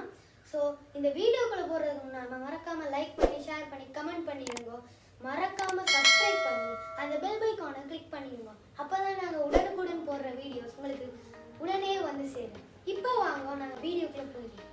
தான். ஸோ இந்த வீடியோக்குள்ளே போடுறதுக்கு முன்னாடி மறக்காமல் லைக் பண்ணி ஷேர் பண்ணி கமெண்ட் பண்ணிடுங்க. மறக்காமல் சப்ஸ்கிரைப் பண்ணி அந்த பெல் ஐகானை கிளிக் பண்ணிடுங்க. அப்போ தான் நாங்கள் உடனுக்குடன் போடுற வீடியோஸ் உங்களுக்கு உடனே வந்து சேரும். இப்போ வாங்க நாங்கள் வீடியோக்குள்ளே போயிடுவோம்.